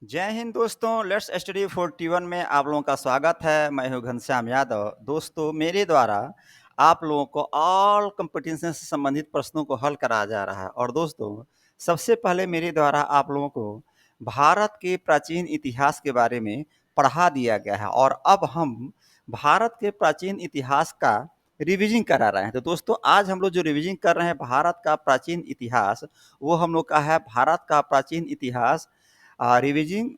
जय हिंद दोस्तों। Let's study 41 में आप लोगों का स्वागत है। मैं हूं घनश्याम यादव। दोस्तों, मेरे द्वारा आप लोगों को ऑल कॉम्पिटिशन से संबंधित प्रश्नों को हल कराया जा रहा है। और दोस्तों, सबसे पहले मेरे द्वारा आप लोगों को भारत के प्राचीन इतिहास के बारे में पढ़ा दिया गया है और अब हम भारत के प्राचीन इतिहास का रिविजन करा रहे हैं। तो दोस्तों, आज हम लोग जो रिविजन कर रहे हैं भारत का प्राचीन इतिहास, वो हम लोग का है भारत का प्राचीन इतिहास रिविजन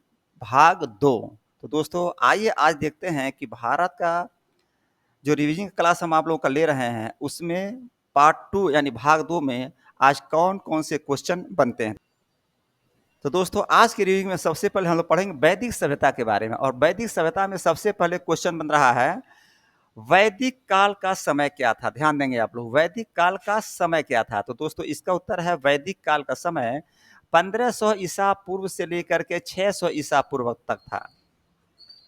भाग 2। तो दोस्तों, आइए आज देखते हैं कि भारत का जो रिविजन क्लास हम आप लोगों का ले रहे हैं उसमें पार्ट 2 यानी भाग 2 में आज कौन कौन से क्वेश्चन बनते हैं। तो दोस्तों, आज के रिविजन में सबसे पहले हम लोग पढ़ेंगे वैदिक सभ्यता के बारे में। और वैदिक सभ्यता में सबसे पहले क्वेश्चन बन रहा है, वैदिक काल का समय क्या था। ध्यान देंगे आप लोग, वैदिक काल का समय क्या था। तो दोस्तों, इसका उत्तर है वैदिक काल का समय 1500 ईसा पूर्व से लेकर के 600 ईसा पूर्व तक था।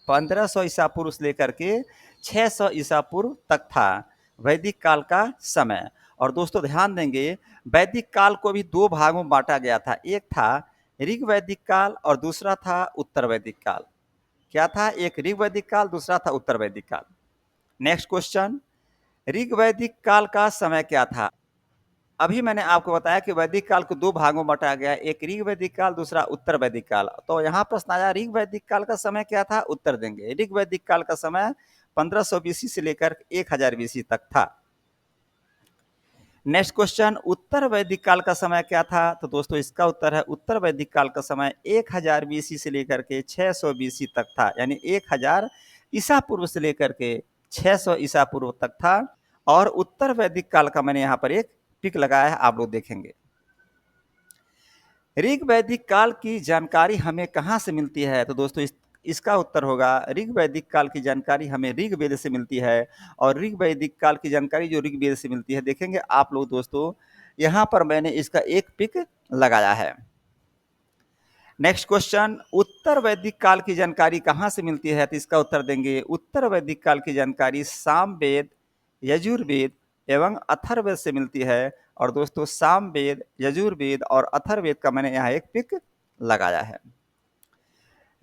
1500 ईसा पूर्व से लेकर के 600 ईसा पूर्व तक था वैदिक काल का समय। और दोस्तों, ध्यान देंगे, वैदिक काल को भी दो भागों में बांटा गया था। एक था ऋग वैदिक काल और दूसरा था उत्तर वैदिक काल। क्या था? एक ऋग वैदिक काल, दूसरा था उत्तर वैदिक काल। नेक्स्ट क्वेश्चन, ऋग वैदिक काल का समय क्या था। अभी मैंने आपको बताया कि वैदिक काल को दो भागों में बांटा गया, एक ऋग वैदिक काल, दूसरा उत्तर वैदिक काल। तो यहाँ प्रश्न आया, ऋग वैदिक काल का समय क्या था। उत्तर देंगे, ऋग वैदिक काल का समय 1500 बीसी से लेकर 1000 बीसी तक था। नेक्स्ट क्वेश्चन, उत्तर वैदिक काल का समय क्या था। तो दोस्तों, इसका उत्तर है उत्तर वैदिक काल का समय 1000 बीसी से लेकर के 600 बीसी तक था, यानी 1000 ईसा पूर्व से लेकर के 600 ईसा पूर्व तक था। और उत्तर वैदिक काल का मैंने यहाँ पर एक पिक लगाया है, आप लोग देखेंगे। ऋग वैदिक काल की जानकारी हमें कहाँ से मिलती है। तो दोस्तों, इसका उत्तर होगा ऋग वैदिक काल की जानकारी हमें ऋग्वेद से मिलती है। और ऋग वैदिक काल की जानकारी जो ऋग्वेद से मिलती है, देखेंगे आप लोग दोस्तों, यहाँ पर मैंने इसका एक पिक लगाया है। नेक्स्ट क्वेश्चन, उत्तर वैदिक काल की जानकारी कहाँ से मिलती है। तो इसका उत्तर देंगे, उत्तर वैदिक काल की जानकारी सामवेद, यजुर्वेद एवं अथर्ववेद से मिलती है। और दोस्तों, सामवेद, यजुर्वेद और अथर्ववेद का मैंने यहाँ एक पिक लगाया है।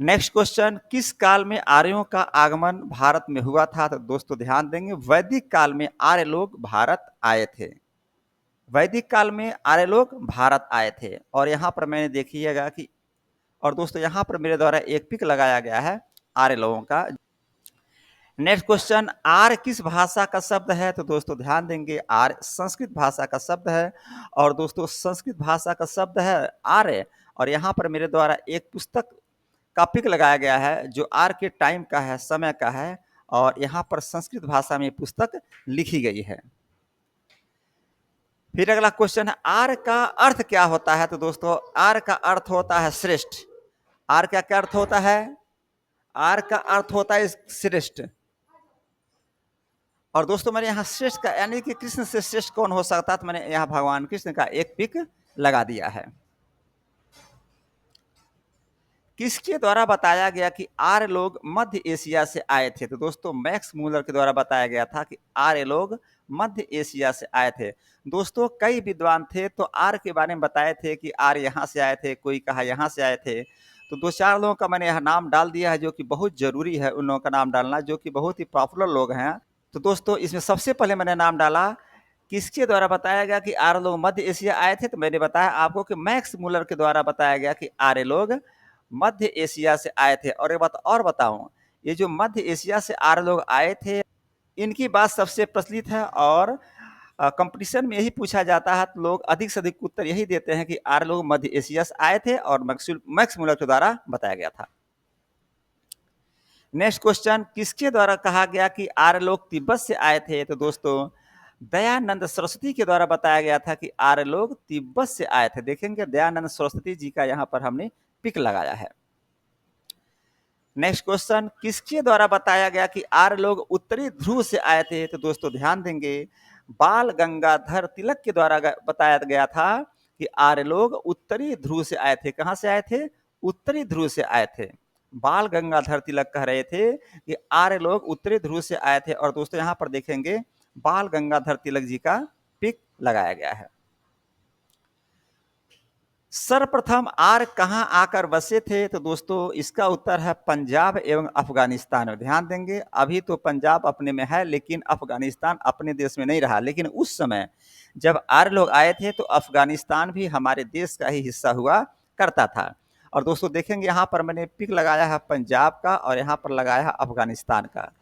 नेक्स्ट क्वेश्चन, किस काल में आर्यों का आगमन भारत में हुआ था। तो दोस्तों, ध्यान देंगे, वैदिक काल में आर्य लोग भारत आए थे। वैदिक काल में आर्य लोग भारत आए थे। और यहाँ पर मैंने देखिएगा कि, और दोस्तों, यहाँ पर मेरे द्वारा एक पिक लगाया गया है आर्य लोगों का। नेक्स्ट क्वेश्चन, आर्य किस भाषा का शब्द है। तो दोस्तों, ध्यान देंगे, आर्य संस्कृत भाषा का शब्द है। और दोस्तों, संस्कृत भाषा का शब्द है आर्य। और यहाँ पर मेरे द्वारा एक पुस्तक का पिक लगाया गया है जो आर्य के टाइम का है, समय का है। और यहाँ पर संस्कृत भाषा में पुस्तक लिखी गई है। फिर अगला क्वेश्चन है, आर्य का अर्थ क्या होता है। तो दोस्तों, आर्य का अर्थ होता है श्रेष्ठ। आर्य का क्या अर्थ होता है। आर्य का अर्थ होता है श्रेष्ठ। और दोस्तों, मैंने यहाँ श्रेष्ठ का यानी कि कृष्ण से श्रेष्ठ कौन हो सकता है, तो मैंने यहाँ भगवान कृष्ण का एक पिक लगा दिया है। किसके द्वारा बताया गया कि आर्य लोग मध्य एशिया से आए थे। तो दोस्तों, मैक्स मूलर के द्वारा बताया गया था कि आर्य लोग मध्य एशिया से आए थे। दोस्तों, कई विद्वान थे तो आर्य के बारे में बताए थे कि आर्य यहाँ से आए थे, कोई कहा यहाँ से आए थे। तो दो चार लोगों का मैंने यहाँ नाम डाल दिया है जो कि बहुत जरूरी है उन लोगों का नाम डालना, जो कि बहुत ही पॉपुलर लोग हैं। तो दोस्तों, इसमें सबसे पहले मैंने नाम डाला, किसके द्वारा बताया गया कि आर्य लोग मध्य एशिया आए थे। तो मैंने बताया आपको कि मैक्स मूलर के द्वारा बताया गया कि आर्य लोग मध्य एशिया से आए थे। और एक बात और बताऊं, ये जो मध्य एशिया से आर्य लोग आए थे, इनकी बात सबसे प्रचलित है। और कंपटीशन में यही पूछा जाता है तो लोग अधिक से अधिक उत्तर यही देते हैं कि आर्य लोग मध्य एशिया से आए थे और मैक्स मूलर के द्वारा बताया गया था। नेक्स्ट क्वेश्चन, किसके द्वारा कहा गया कि आर्य लोग तिब्बत से आए थे। तो दोस्तों, दयानंद सरस्वती के द्वारा बताया गया था कि आर्य लोग तिब्बत से आए थे। देखेंगे, दयानंद सरस्वती जी का यहाँ पर हमने पिक लगाया है। नेक्स्ट क्वेश्चन, किसके द्वारा बताया गया कि आर्य लोग उत्तरी ध्रुव से आए थे। तो दोस्तों, ध्यान देंगे, बाल गंगाधर तिलक के द्वारा बताया गया था कि आर्य लोग उत्तरी ध्रुव से आए थे। कहां से आए थे? उत्तरी ध्रुव से आए थे। बाल गंगाधर तिलक कह रहे थे कि आर्य लोग उत्तरी ध्रुव से आए थे। और दोस्तों, यहां पर देखेंगे, बाल गंगाधर तिलक जी का पिक लगाया गया है। सर्वप्रथम आर्य कहाँ आकर बसे थे? तो दोस्तों इसका उत्तर है पंजाब एवं अफ़गानिस्तान में। ध्यान देंगे, अभी तो पंजाब अपने में है लेकिन अफ़गानिस्तान अपने देश में नहीं रहा। लेकिन उस समय जब आर्य लोग आए थे तो अफ़गानिस्तान भी हमारे देश का ही हिस्सा हुआ करता था। और दोस्तों देखेंगे यहाँ पर मैंने टिक लगाया है पंजाब का और यहाँ पर लगाया है अफ़गानिस्तान का।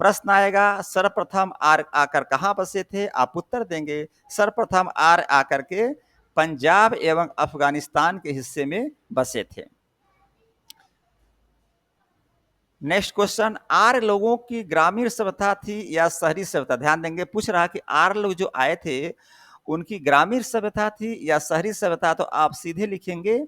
प्रश्न आएगा सर्वप्रथम आर्य आकर कहाँ बसे थे? आप उत्तर देंगे सर्वप्रथम आर्य आकर के पंजाब एवं अफ़गानिस्तान के हिस्से में बसे थे। नेक्स्ट क्वेश्चन, आर्य लोगों की ग्रामीण सभ्यता थी या शहरी सभ्यता? ध्यान देंगे, पूछ रहा कि आर्य लोग जो आए थे उनकी ग्रामीण सभ्यता थी या शहरी सभ्यता? तो आप सीधे लिखेंगे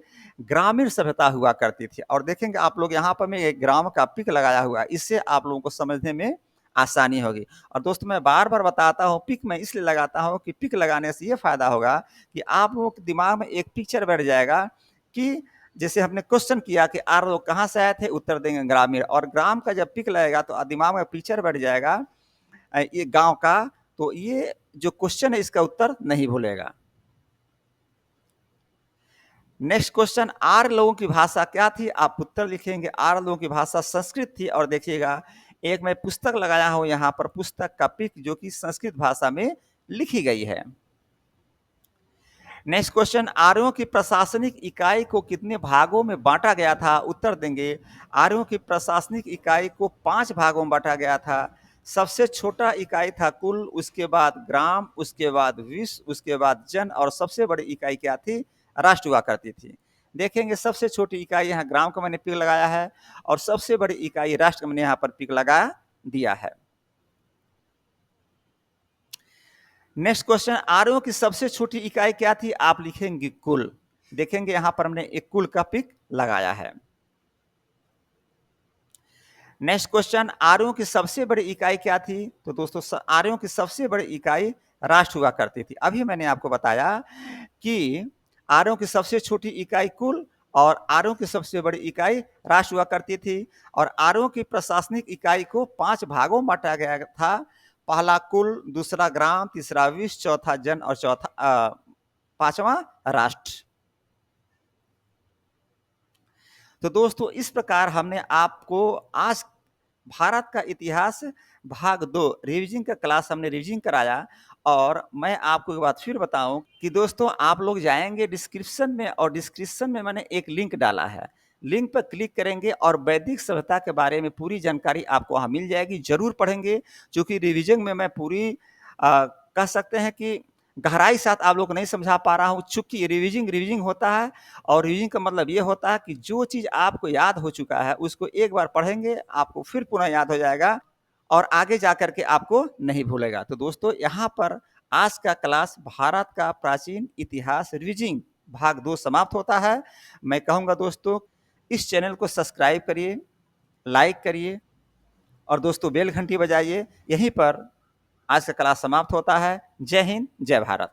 ग्रामीण सभ्यता हुआ करती थी। और देखेंगे आप लोग यहाँ पर मैं एक ग्राम का पिक लगाया हुआ है, इससे आप लोगों को समझने में आसानी होगी। और दोस्तों मैं बार बार बताता हूँ पिक मैं इसलिए लगाता हूँ कि पिक लगाने से ये फायदा होगा कि आप लोगों के दिमाग में एक पिक्चर बैठ जाएगा कि जैसे हमने क्वेश्चन किया कि आर्य लोग कहाँ से आए थे, उत्तर देंगे ग्रामीण, और ग्राम का जब पिक लगेगा तो दिमाग में पिक्चर बैठ जाएगा ये गांव का, तो ये जो क्वेश्चन है इसका उत्तर नहीं भूलेगा। नेक्स्ट क्वेश्चन, आर्य लोगों की भाषा क्या थी? आप उत्तर लिखेंगे आर्य लोगों की भाषा संस्कृत थी। और देखिएगा एक मैं पुस्तक लगाया हूं यहाँ पर, पुस्तक का पिक जो कि संस्कृत भाषा में लिखी गई है। नेक्स्ट क्वेश्चन, आर्यों की प्रशासनिक इकाई को कितने भागों में बांटा गया था? उत्तर देंगे आर्यों की प्रशासनिक इकाई को 5 भागों में बांटा गया था। सबसे छोटा इकाई था कुल, उसके बाद ग्राम, उसके बाद विश्व, उसके बाद जन, और सबसे बड़ी इकाई क्या थी? राष्ट्र हुआ करती थी। देखेंगे सबसे छोटी इकाई यहाँ ग्राम का मैंने पिक लगाया है और सबसे बड़ी इकाई राष्ट्र का मैंने यहाँ पर पिक लगा दिया है। नेक्स्ट क्वेश्चन, आर्यों की सबसे छोटी इकाई क्या थी? आप लिखेंगे कुल। देखेंगे यहां पर हमने एक कुल का पिक लगाया है। नेक्स्ट क्वेश्चन, आर्यों की सबसे बड़ी इकाई क्या थी? तो दोस्तों आर्यों की सबसे बड़ी इकाई राष्ट्र हुआ करती थी। अभी मैंने आपको बताया कि आर्यों की सबसे छोटी इकाई कुल और आर्यों की सबसे बड़ी इकाई राष्ट्र हुआ करती थी। और आर्यों की प्रशासनिक इकाई को 5 भागों में बांटा गया था। पहला कुल, दूसरा ग्राम, तीसरा विश्व, चौथा जन और चौथा पांचवा राष्ट्र। तो दोस्तों इस प्रकार हमने आपको आज भारत का इतिहास भाग 2 रिवीजन का क्लास हमने रिवीजन कराया। और मैं आपको एक बात फिर बताऊं कि दोस्तों आप लोग जाएंगे डिस्क्रिप्शन में, और डिस्क्रिप्शन में मैंने एक लिंक डाला है, लिंक पर क्लिक करेंगे और वैदिक सभ्यता के बारे में पूरी जानकारी आपको वहाँ मिल जाएगी। जरूर पढ़ेंगे, क्योंकि रिवीजन में मैं पूरी कह सकते हैं कि गहराई साथ आप लोग को नहीं समझा पा रहा हूँ, चूंकि रिवीजिंग रिवीजिंग होता है। और रिवीजिंग का मतलब ये होता है कि जो चीज़ आपको याद हो चुका है उसको एक बार पढ़ेंगे आपको फिर पुनः याद हो जाएगा और आगे जा करके आपको नहीं भूलेगा। तो दोस्तों यहाँ पर आज का क्लास भारत का प्राचीन इतिहास रिवीजिंग भाग 2 समाप्त होता है। मैं कहूँगा दोस्तों इस चैनल को सब्सक्राइब करिए, लाइक करिए और दोस्तों बेल घंटी बजाइए। यहीं पर आज का क्लास समाप्त होता है। जय हिंद, जय भारत।